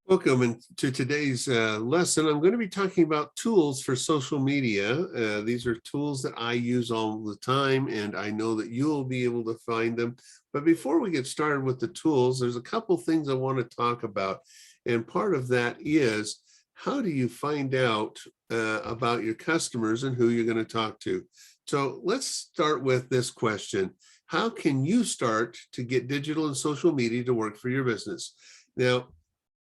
Welcome to today's lesson. I'm going to be talking about tools for social media. These are tools that I use all the time, and I know that you'll be able to find them. But before we get started with the tools, there's a couple things I want to talk about. And part of that is, how do you find out about your customers and who you're going to talk to? So let's start with this question. How can you start to get digital and social media to work for your business? Now,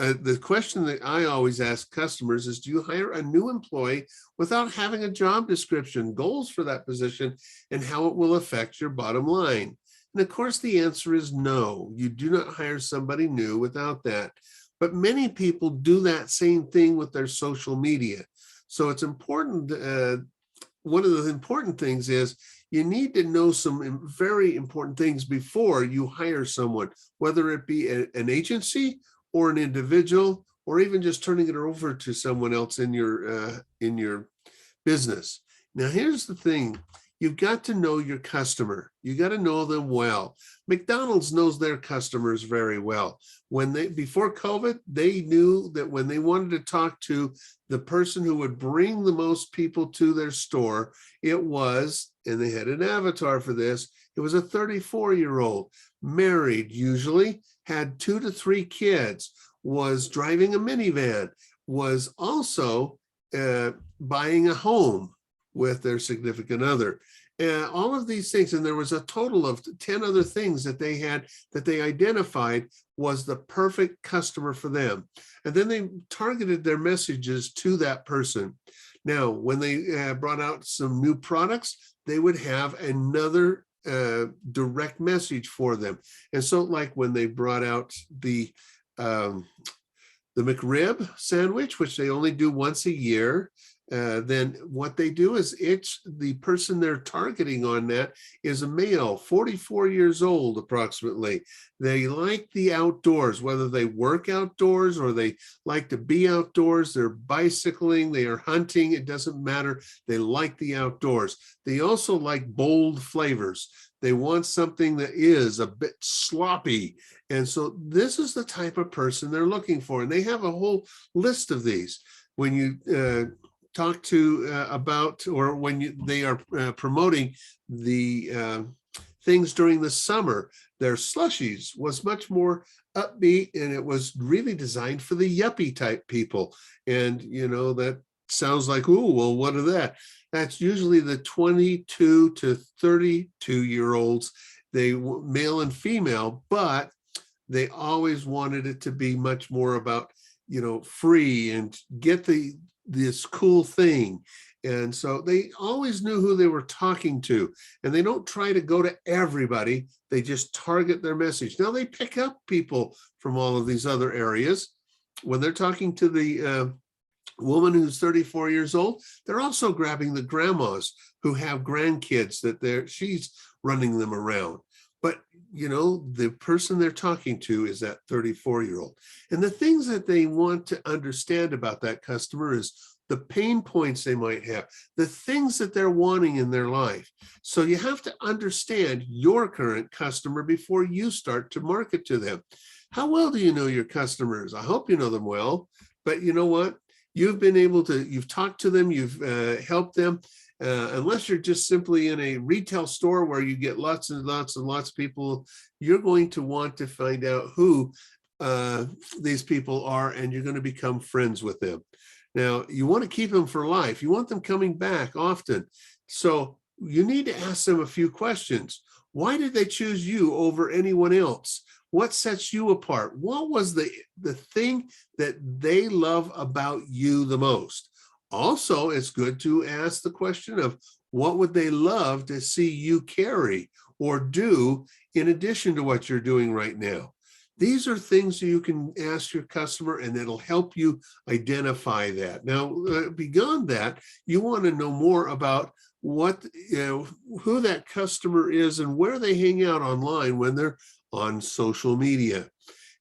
the question that I always ask customers is, do you hire a new employee without having a job description, goals for that position, and how it will affect your bottom line? And of course, the answer is no. You do not hire somebody new without that. But many people do that same thing with their social media. So it's important. One of the important things is you need to know some very important things before you hire someone, whether it be an agency or an individual, or even just turning it over to someone else in your business. Now, here's the thing. You've got to know your customer. You got to know them well. McDonald's knows their customers very well. Before COVID, they knew that when they wanted to talk to the person who would bring the most people to their store, it was, and they had an avatar for this, it was a 34-year-old, married usually, had 2 to 3 kids, was driving a minivan, was also buying a home with their significant other. All of these things, and there was a total of 10 other things that they had that they identified was the perfect customer for them. And then they targeted their messages to that person. Now, when they brought out some new products, they would have another direct message for them. And so, like when they brought out the McRib sandwich, which they only do once a year, then what they do is, it's the person they're targeting on that is a male, 44 years old approximately. They like the outdoors, whether they work outdoors or they like to be outdoors. They're bicycling, they are hunting, it doesn't matter. They like the outdoors. They also like bold flavors. They want something that is a bit sloppy. And so this is the type of person they're looking for. And they have a whole list of these. When you talk to about, or when they are promoting the things during the summer, their slushies was much more upbeat, and it was really designed for the yuppie type people. And that sounds like, ooh, well, what are that? That's usually the 22 to 32-year-olds, they male and female, but they always wanted it to be much more about free and get this cool thing. And so they always knew who they were talking to, and they don't try to go to everybody. They just target their message. Now, they pick up people from all of these other areas. When they're talking to the woman who's 34 years old, they're also grabbing the grandmas who have grandkids that she's running them around. But the person they're talking to is that 34-year-old. And the things that they want to understand about that customer is the pain points they might have, the things that they're wanting in their life. So you have to understand your current customer before you start to market to them. How well do you know your customers? I hope you know them well, but you know what? You've talked to them, you've helped them. Unless you're just simply in a retail store where you get lots and lots and lots of people, you're going to want to find out who these people are, and you're going to become friends with them. Now, you want to keep them for life. You want them coming back often. So you need to ask them a few questions. Why did they choose you over anyone else? What sets you apart? What was the thing that they love about you the most? Also, it's good to ask the question of, what would they love to see you carry or do in addition to what you're doing right now? These are things you can ask your customer, and it'll help you identify that. Now, beyond that, you want to know more about who that customer is and where they hang out online when they're on social media.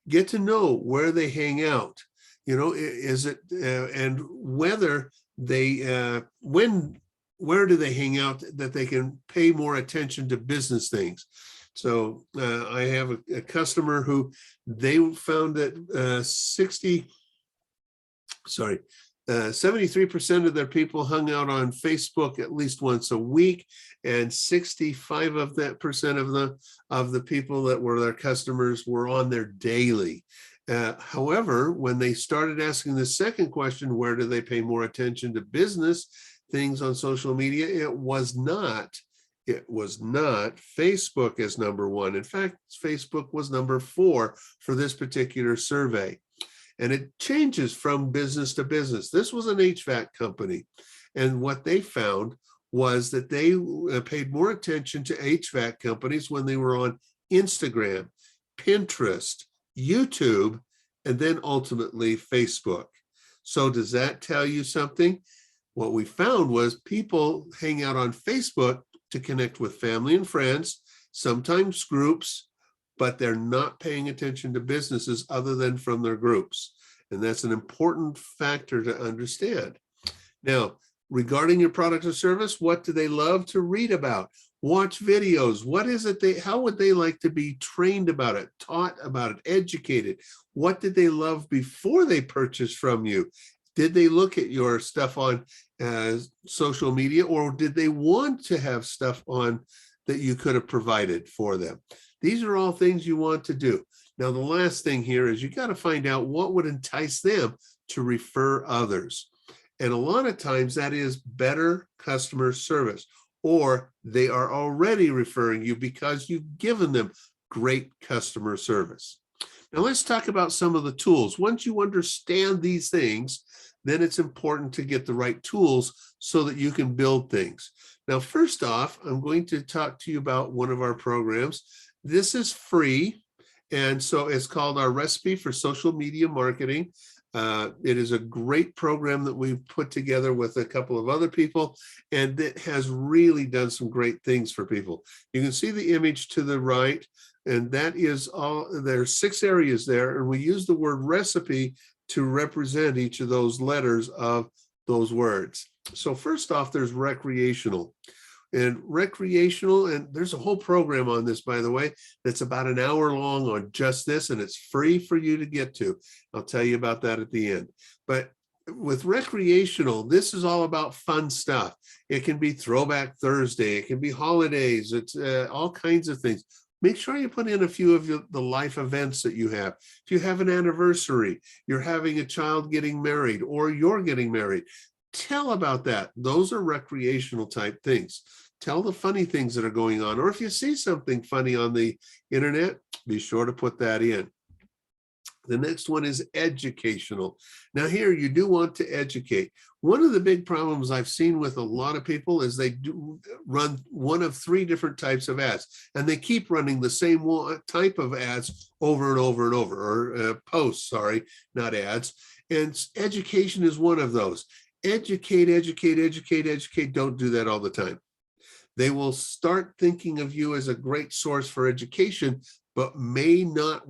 Get to know where they hang out. Is it and whether they where do they hang out that they can pay more attention to business things. So I have a customer who they found that 73% of their people hung out on Facebook at least once a week, and 65 of that percent of the people that were their customers were on there daily. However, when they started asking the second question, where do they pay more attention to business things on social media, it was not Facebook as number one. In fact, Facebook was number 4 for this particular survey. And it changes from business to business. This was an HVAC company. And what they found was that they paid more attention to HVAC companies when they were on Instagram, Pinterest, YouTube, and then ultimately Facebook. So does that tell you something? What we found was people hang out on Facebook to connect with family and friends, sometimes groups, but they're not paying attention to businesses other than from their groups. And that's an important factor to understand. Now, regarding your product or service, what do they love to read about? Watch videos. What is it how would they like to be trained about it, taught about it, educated? What did they love before they purchased from you? Did they look at your stuff on social media, or did they want to have stuff on that you could have provided for them? These are all things you want to do. Now, the last thing here is you got to find out what would entice them to refer others. And a lot of times that is better customer service, or they are already referring you because you've given them great customer service. Now, let's talk about some of the tools. Once you understand these things, then it's important to get the right tools so that you can build things. Now, first off, I'm going to talk to you about one of our programs. This is free, and so it's called our Recipe for Social Media Marketing. It is a great program that we've put together with a couple of other people, and it has really done some great things for people. You can see the image to the right, and that is all. There's 6 areas there, and we use the word recipe to represent each of those letters of those words. So first off, there's recreational. And recreational, and there's a whole program on this, by the way, that's about an hour long on just this, and it's free for you to get to. I'll tell you about that at the end. But with recreational, this is all about fun stuff. It can be Throwback Thursday, it can be holidays, it's all kinds of things. Make sure you put in a few of the life events that you have. If you have an anniversary, you're having a child getting married, or you're getting married, tell about that. Those are recreational type things. Tell the funny things that are going on. Or if you see something funny on the internet, be sure to put that in. The next one is educational. Now here, you do want to educate. One of the big problems I've seen with a lot of people is they do run one of 3 different types of ads, and they keep running the same type of ads over and over and over, or posts, sorry, not ads. And education is one of those. Educate, educate, educate, educate. Don't do that all the time. They will start thinking of you as a great source for education, but may not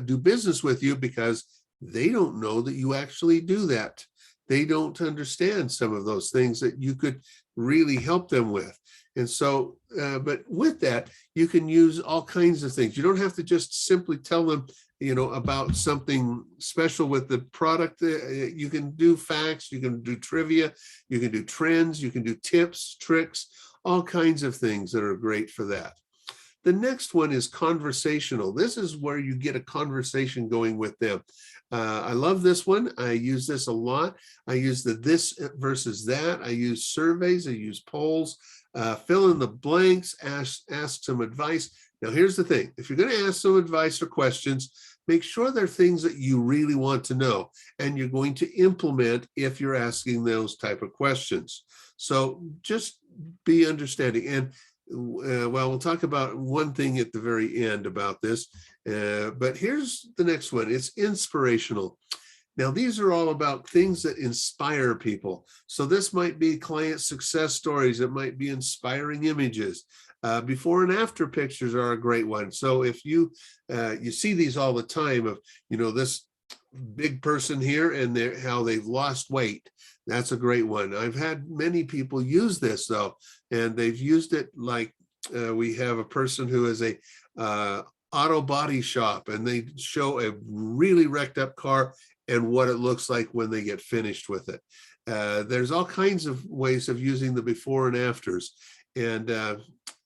do business with you because they don't know that you actually do that. They don't understand some of those things that you could really help them with. And so, but with that, you can use all kinds of things. You don't have to just simply tell them, about something special with the product. You can do facts, you can do trivia, you can do trends, you can do tips, tricks, all kinds of things that are great for that. The next one is conversational. This is where you get a conversation going with them. I love this one. I use this a lot. I use the this versus that. I use surveys. I use polls. Fill in the blanks, ask some advice. Now, here's the thing. If you're going to ask some advice or questions, make sure they're things that you really want to know and you're going to implement if you're asking those type of questions. So just be understanding. And well, we'll talk about one thing at the very end about this, but here's the next one. It's inspirational. Now, these are all about things that inspire people. So this might be client success stories. It might be inspiring images. Before and after pictures are a great one. So if you see these all the time of, this big person here and how they've lost weight. That's a great one. I've had many people use this though, and they've used it like We have a person who is a auto body shop, and they show a really wrecked up car and what it looks like when they get finished with it. There's all kinds of ways of using the before and afters. And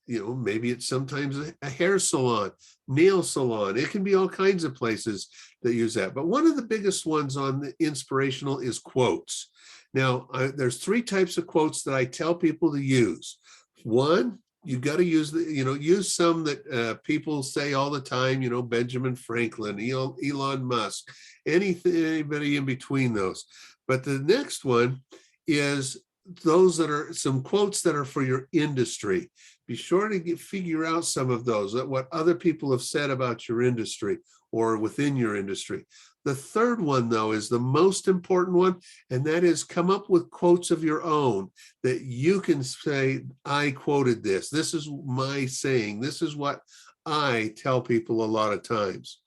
maybe it's sometimes a hair salon, nail salon. It can be all kinds of places that use that. But one of the biggest ones on the inspirational is quotes. Now, there's 3 types of quotes that I tell people to use. One, you got to use use some that people say all the time, Benjamin Franklin, Elon Musk, anybody in between those. But the next one is those that are some quotes that are for your industry. Be sure to figure out some of those, what other people have said about your industry or within your industry. The third one, though, is the most important one, and that is come up with quotes of your own that you can say, I quoted this. This is my saying. This is what I tell people a lot of times.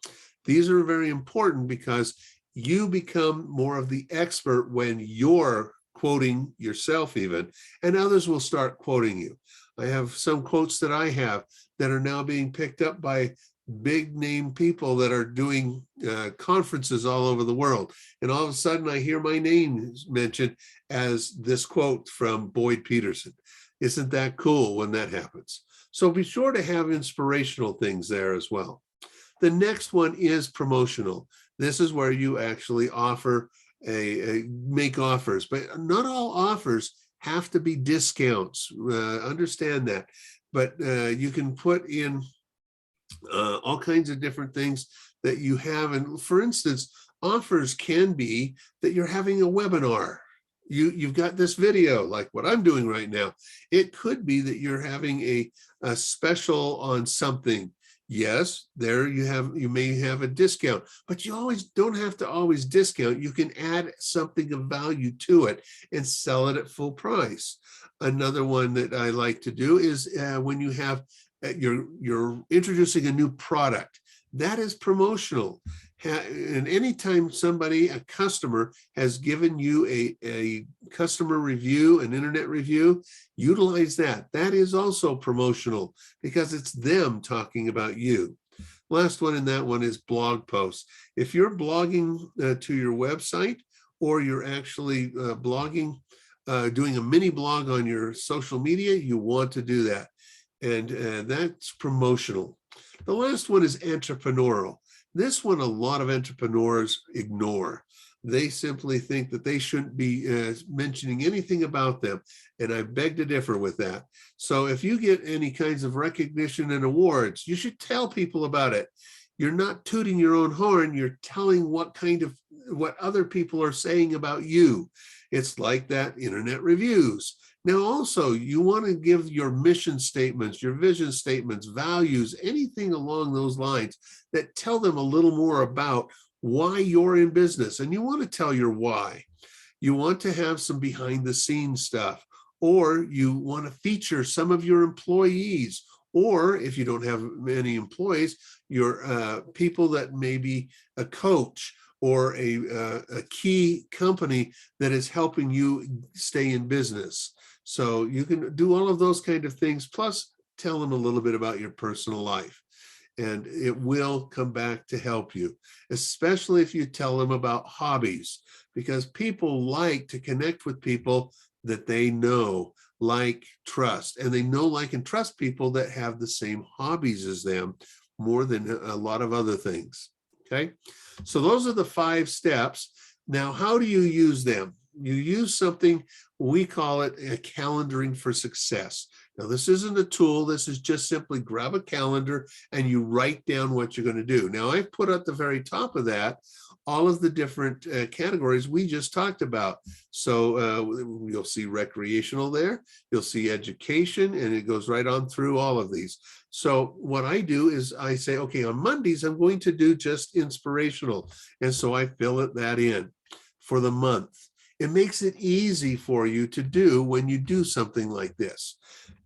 These are very important because you become more of the expert when you're quoting yourself even, and others will start quoting you. I have some quotes that I have that are now being picked up by big name people that are doing conferences all over the world. And all of a sudden I hear my name mentioned as this quote from Boyd Peterson. Isn't that cool when that happens? So be sure to have inspirational things there as well. The next one is promotional. This is where you actually offer make offers, but not all offers have to be discounts. Understand that. But you can put in all kinds of different things that you have. And for instance, offers can be that you're having a webinar. You've got this video like what I'm doing right now. It could be that you're having a special on something. Yes, there you may have a discount, but you always don't have to always discount. You can add something of value to it and sell it at full price. Another one that I like to do is when you have you're introducing a new product. That is promotional. And anytime a customer has given you a customer review, an internet review, utilize that. That is also promotional because it's them talking about you. Last one in that one is blog posts. If you're blogging to your website, or you're actually blogging, doing a mini blog on your social media, you want to do that. And that's promotional. The last one is entrepreneurial. This one, a lot of entrepreneurs ignore. They simply think that they shouldn't be mentioning anything about them. And I beg to differ with that. So if you get any kinds of recognition and awards, you should tell people about it. You're not tooting your own horn. You're telling what other people are saying about you. It's like that internet reviews. Now, also, you want to give your mission statements, your vision statements, values, anything along those lines that tell them a little more about why you're in business. And you want to tell your why. You want to have some behind the scenes stuff, or you want to feature some of your employees, or if you don't have many employees, your people that may be a coach or a key company that is helping you stay in business. So you can do all of those kind of things, plus tell them a little bit about your personal life. And it will come back to help you, especially if you tell them about hobbies, because people like to connect with people that they know, like, trust. And they know, like, and trust people that have the same hobbies as them more than a lot of other things. Okay, so those are the 5 steps. Now, how do you use them? You use something, we call it a calendaring for success. Now, this isn't a tool. This is just simply grab a calendar and you write down what you're going to do. Now, I've put at the very top of that all of the different categories we just talked about. So you'll see recreational there, you'll see education, and it goes right on through all of these. So what I do is I say, okay, on Mondays, I'm going to do just inspirational. And so I fill that in for the month. It makes it easy for you to do when you do something like this.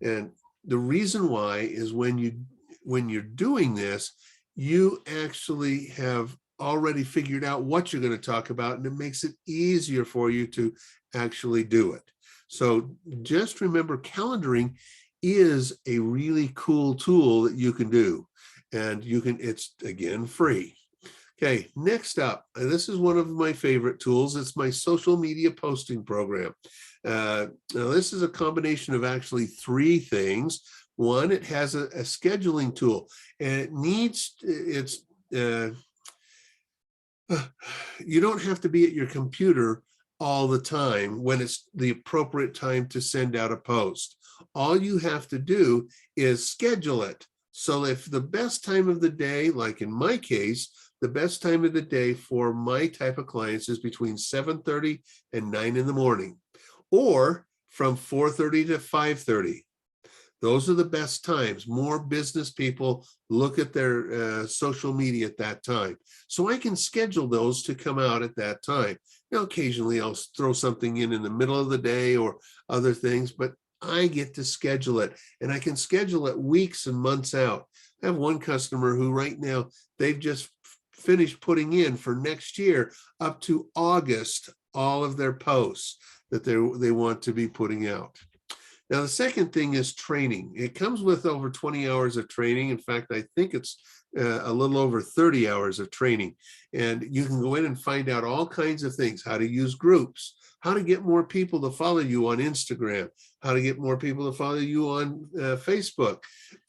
And the reason why is when you're doing this, you actually have already figured out what you're going to talk about, and it makes it easier for you to actually do it. So just remember, calendaring is a really cool tool that you can do. And it's again free. Okay, next up, this is one of my favorite tools. It's my social media posting program. Now this is a combination of actually three things. One, it has a scheduling tool, and you don't have to be at your computer all the time when it's the appropriate time to send out a post. All you have to do is schedule it. So if the best time of the day, like in my case, the best time of the day for my type of clients is between 7:30 and 9 in the morning, or from 4:30 to 5:30. Those are the best times. More business people look at their social media at that time. So I can schedule those to come out at that time. Now, occasionally I'll throw something in the middle of the day or other things, but I get to schedule it, and I can schedule it weeks and months out. I have one customer who right now, they've just finished putting in for next year up to August, all of their posts that they want to be putting out. Now, the second thing is training. It comes with over 20 hours of training. In fact, I think it's a little over 30 hours of training. And you can go in and find out all kinds of things: how to use groups, how to get more people to follow you on Instagram, how to get more people to follow you on Facebook.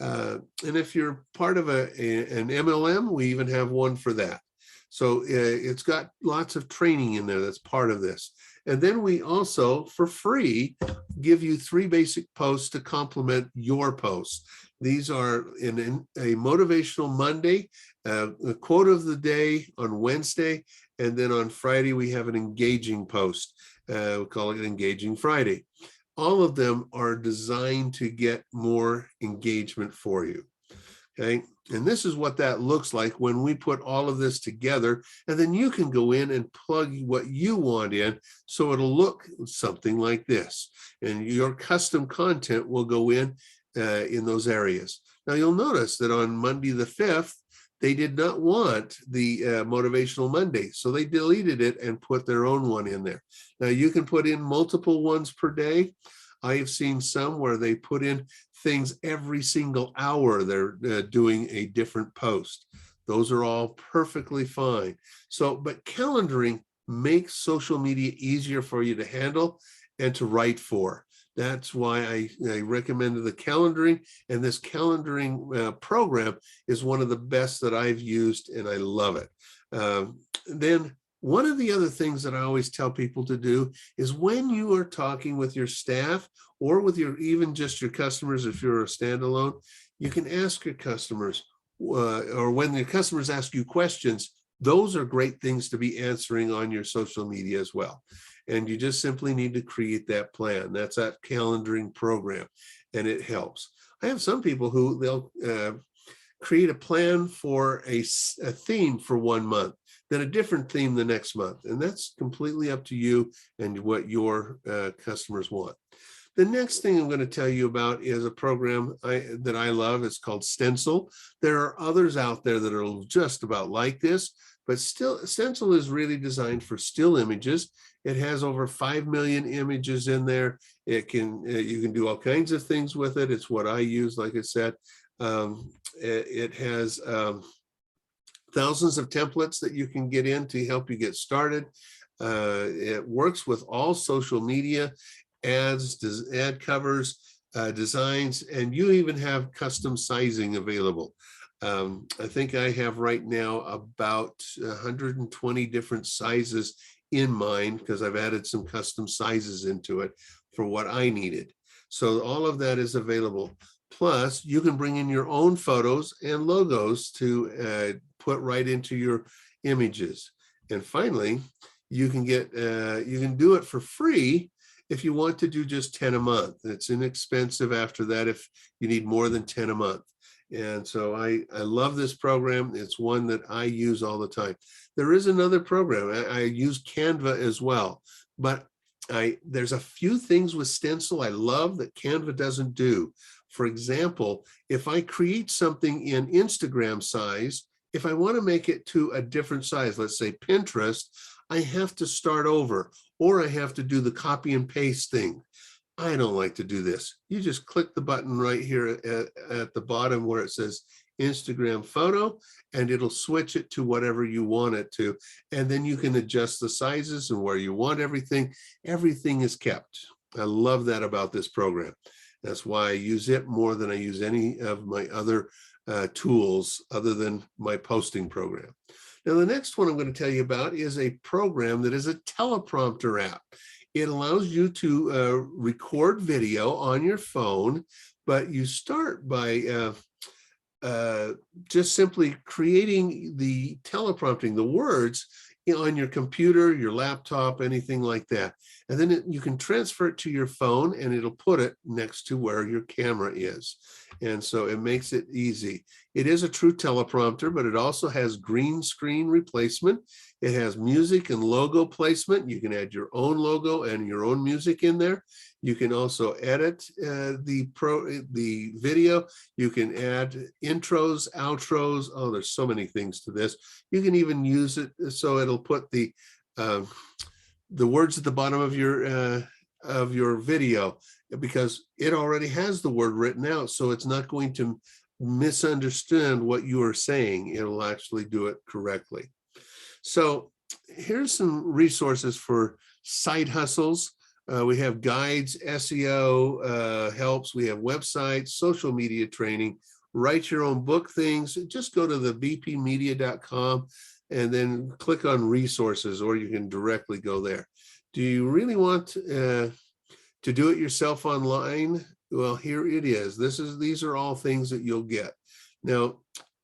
And if you're part of an MLM, we even have one for that. So it's got lots of training in there that's part of this. And then we also, for free, give you 3 basic posts to complement your posts. These are in a motivational Monday, the quote of the day on Wednesday, and then on Friday we have an engaging post. We call it Engaging Friday. All of them are designed to get more engagement for you. Okay, and this is what that looks like when we put all of this together, and then you can go in and plug what you want in, so it'll look something like this, and your custom content will go in those areas. Now you'll notice that on Monday the 5th, they did not want the Motivational Monday, so they deleted it and put their own one in there. Now you can put in multiple ones per day. I have seen some where they put in things every single hour. They're doing a different post. Those are all perfectly fine. So, but calendaring makes social media easier for you to handle and to write for. That's why I recommended the calendaring, and this calendaring program is one of the best that I've used, and I love it. Then one of the other things that I always tell people to do is when you are talking with your staff or with even just your customers, if you're a standalone, you can ask your customers, or when your customers ask you questions, those are great things to be answering on your social media as well. And you just simply need to create that plan. That's that calendaring program, and it helps. I have some people who they'll create a plan for a theme for 1 month, then a different theme the next month. And that's completely up to you and what your customers want. The next thing I'm going to tell you about is a program that I love. It's called Stencil. There are others out there that are just about like this, but still, Stencil is really designed for still images. It has over 5 million images in there. You can do all kinds of things with it. It's what I use, like I said. It has thousands of templates that you can get in to help you get started. It works with all social media, ads, ad covers, designs, and you even have custom sizing available. I think I have right now about 120 different sizes in mind, because I've added some custom sizes into it for what I needed. So all of that is available. Plus, you can bring in your own photos and logos to put right into your images. And finally, you can do it for free if you want to do just 10 a month. It's inexpensive after that if you need more than 10 a month. And so I love this program. It's one that I use all the time. There is another program. I use Canva as well, but there's a few things with Stencil I love that Canva doesn't do. For example, if I create something in Instagram size, if I want to make it to a different size, let's say Pinterest, I have to start over, or I have to do the copy and paste thing. I don't like to do this. You just click the button right here at the bottom where it says Instagram photo, and it'll switch it to whatever you want it to. And then you can adjust the sizes and where you want everything. Everything is kept. I love that about this program. That's why I use it more than I use any of my other tools other than my posting program. Now, the next one I'm going to tell you about is a program that is a teleprompter app. It allows you to record video on your phone, but you start by just simply creating the teleprompting, the words on your computer, your laptop, anything like that. And then you can transfer it to your phone and it'll put it next to where your camera is. And so it makes it easy. It is a true teleprompter, but it also has green screen replacement. It has music and logo placement. You can add your own logo and your own music in there. You can also edit the video. You can add intros, outros. Oh, there's so many things to this. You can even use it so it'll put the words at the bottom of your video, because it already has the word written out, so it's not going to misunderstand what you are saying. It'll actually do it correctly. So here's some resources for side hustles. We have guides, SEO helps. We have websites, social media training, write your own book things. Just go to the bpmedia.com and then click on resources, or you can directly go there. Do you really want to do it yourself online? Well, here it is. These are all things that you'll get. Now,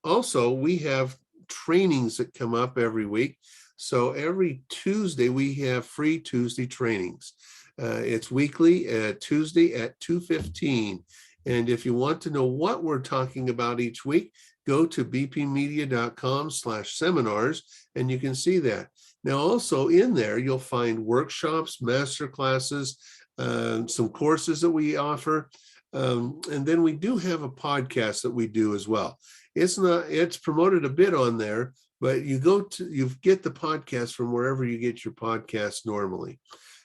also, we have trainings that come up every week. So every Tuesday, we have free Tuesday trainings. It's weekly, Tuesday at 2:15. And if you want to know what we're talking about each week, go to bpmedia.com/seminars, and you can see that. Now, also in there, you'll find workshops, master classes, some courses that we offer. And then we do have a podcast that we do as well. It's promoted a bit on there, but you get the podcast from wherever you get your podcast normally.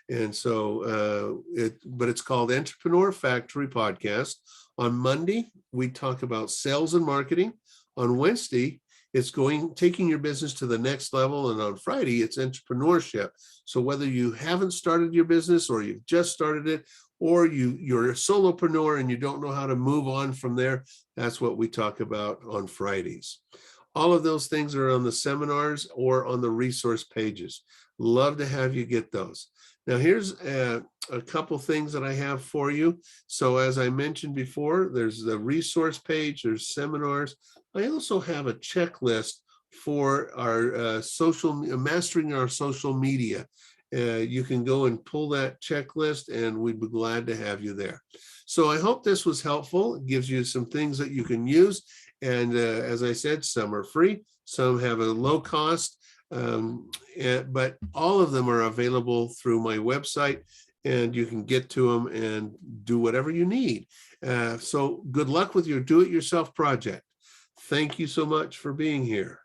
And so but it's called Entrepreneur Factory Podcast. On Monday, we talk about sales and marketing. On Wednesday, it's taking your business to the next level. And on Friday, it's entrepreneurship. So whether you haven't started your business or you've just started it, or you're a solopreneur and you don't know how to move on from there, that's what we talk about on Fridays. All of those things are on the seminars or on the resource pages. Love to have you get those. Now, here's a couple things that I have for you. So as I mentioned before, there's the resource page, there's seminars. I also have a checklist for our mastering our social media. You can go and pull that checklist and we'd be glad to have you there. So I hope this was helpful. It gives you some things that you can use. And as I said, some are free, some have a low cost, but all of them are available through my website, and you can get to them and do whatever you need. So good luck with your do-it-yourself project. Thank you so much for being here.